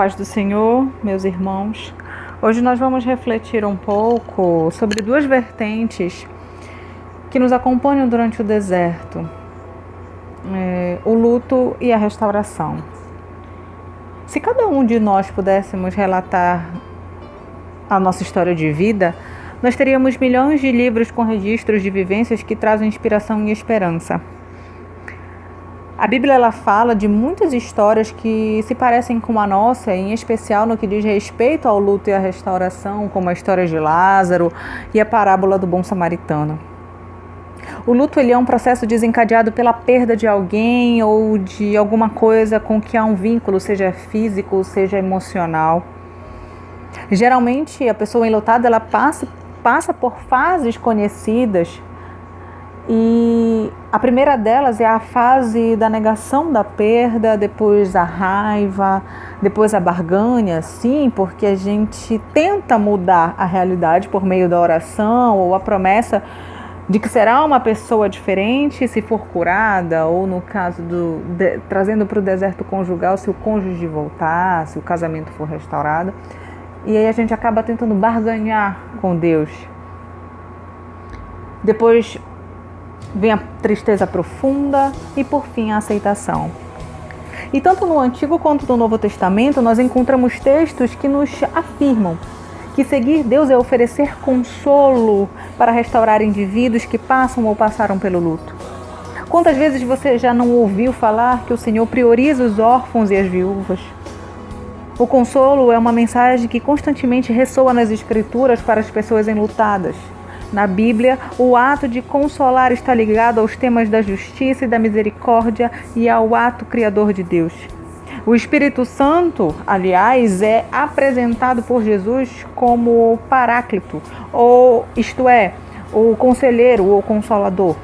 paz do Senhor, meus irmãos. Hoje nós vamos refletir um pouco sobre duas vertentes que nos acompanham durante o deserto: o luto e a restauração. Se cada um de nós pudéssemos relatar a nossa história de vida, nós teríamos milhões de livros com registros de vivências que trazem inspiração e esperança. A Bíblia ela fala de muitas histórias que se parecem com a nossa, em especial no que diz respeito ao luto e à restauração, como a história de Lázaro e a parábola do bom samaritano. O luto ele é um processo desencadeado pela perda de alguém ou de alguma coisa com que há um vínculo, seja físico, seja emocional. Geralmente a pessoa enlutada ela passa por fases conhecidas. E a primeira delas é a fase da negação da perda, depois a raiva, depois a barganha, sim, porque a gente tenta mudar a realidade por meio da oração ou a promessa de que será uma pessoa diferente se for curada, ou no caso trazendo para o deserto conjugal, se o cônjuge voltar, se o casamento for restaurado. E aí a gente acaba tentando barganhar com Deus. Depois vem a tristeza profunda e, por fim, a aceitação. E tanto no Antigo quanto no Novo Testamento, nós encontramos textos que nos afirmam que seguir Deus é oferecer consolo para restaurar indivíduos que passam ou passaram pelo luto. Quantas vezes você já não ouviu falar que o Senhor prioriza os órfãos e as viúvas? O consolo é uma mensagem que constantemente ressoa nas Escrituras para as pessoas enlutadas. Na Bíblia, o ato de consolar está ligado aos temas da justiça e da misericórdia e ao ato criador de Deus. O Espírito Santo, aliás, é apresentado por Jesus como Paráclito, isto é, o conselheiro ou consolador.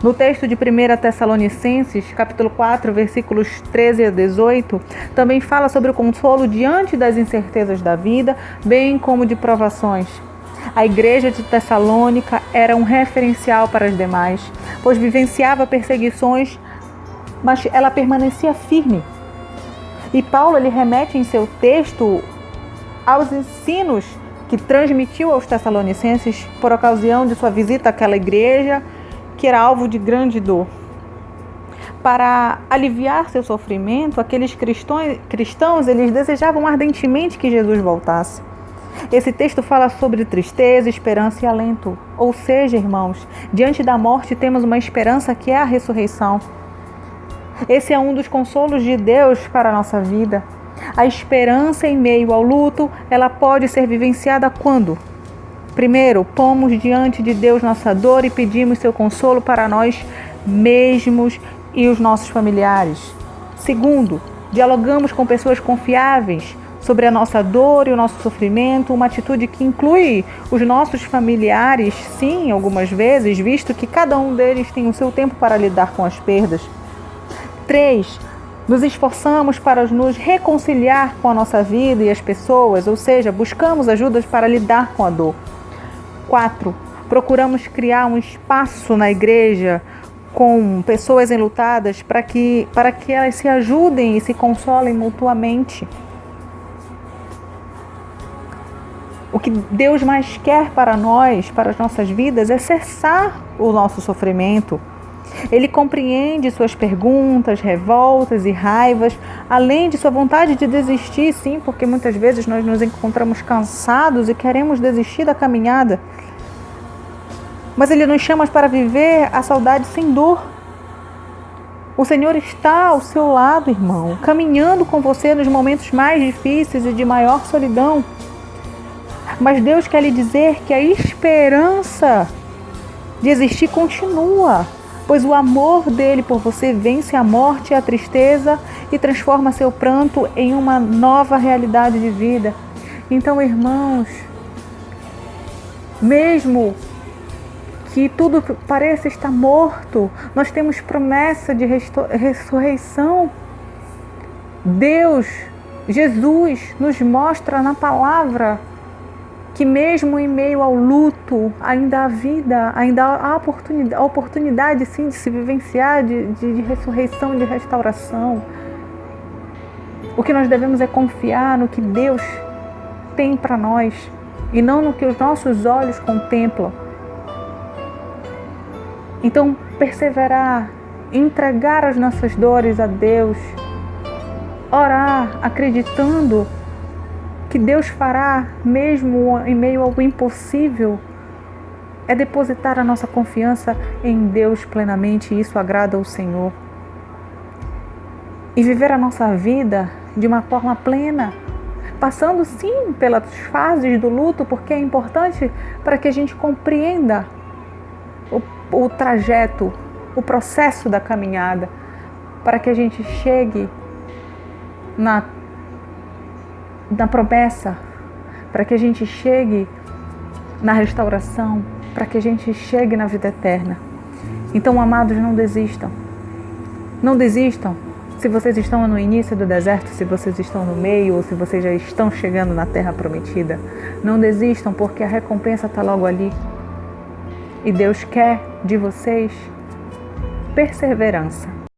No texto de 1 Tessalonicenses, capítulo 4, versículos 13 a 18, também fala sobre o consolo diante das incertezas da vida, bem como de provações. A igreja de Tessalônica era um referencial para as demais, pois vivenciava perseguições, mas ela permanecia firme. E Paulo ele remete em seu texto aos ensinos que transmitiu aos tessalonicenses por ocasião de sua visita àquela igreja que era alvo de grande dor. Para aliviar seu sofrimento, aqueles cristãos eles desejavam ardentemente que Jesus voltasse. Esse texto fala sobre tristeza, esperança e alento. Ou seja, irmãos, diante da morte temos uma esperança que é a ressurreição. Esse é um dos consolos de Deus para a nossa vida. A esperança em meio ao luto, ela pode ser vivenciada quando? Primeiro, pomos diante de Deus nossa dor e pedimos seu consolo para nós mesmos e os nossos familiares. Segundo, dialogamos com pessoas confiáveis sobre a nossa dor e o nosso sofrimento, uma atitude que inclui os nossos familiares, sim, algumas vezes, visto que cada um deles tem o seu tempo para lidar com as perdas. 3. Nos esforçamos para nos reconciliar com a nossa vida e as pessoas, ou seja, buscamos ajudas para lidar com a dor. 4. Procuramos criar um espaço na igreja com pessoas enlutadas para que elas se ajudem e se consolem mutuamente. O que Deus mais quer para nós, para as nossas vidas, é cessar o nosso sofrimento. Ele compreende suas perguntas, revoltas e raivas, além de sua vontade de desistir, sim, porque muitas vezes nós nos encontramos cansados e queremos desistir da caminhada. Mas Ele nos chama para viver a saudade sem dor. O Senhor está ao seu lado, irmão, caminhando com você nos momentos mais difíceis e de maior solidão. Mas Deus quer lhe dizer que a esperança de existir continua, pois o amor dele por você vence a morte e a tristeza e transforma seu pranto em uma nova realidade de vida. Então, irmãos, mesmo que tudo pareça estar morto, nós temos promessa de ressurreição. Deus, Jesus, nos mostra na palavra que mesmo em meio ao luto, ainda há vida, ainda há oportunidade sim de se vivenciar, de ressurreição, de restauração. O que nós devemos é confiar no que Deus tem para nós e não no que os nossos olhos contemplam. Então, perseverar, entregar as nossas dores a Deus, orar acreditando que Deus fará mesmo em meio ao impossível, é depositar a nossa confiança em Deus plenamente, e isso agrada ao Senhor. E viver a nossa vida de uma forma plena, passando sim pelas fases do luto, porque é importante para que a gente compreenda o trajeto, o processo da caminhada, para que a gente chegue na promessa, para que a gente chegue na restauração, para que a gente chegue na vida eterna. Então, amados, não desistam. Não desistam. Se vocês estão no início do deserto, se vocês estão no meio, ou se vocês já estão chegando na terra prometida, não desistam, porque a recompensa está logo ali. E Deus quer de vocês perseverança.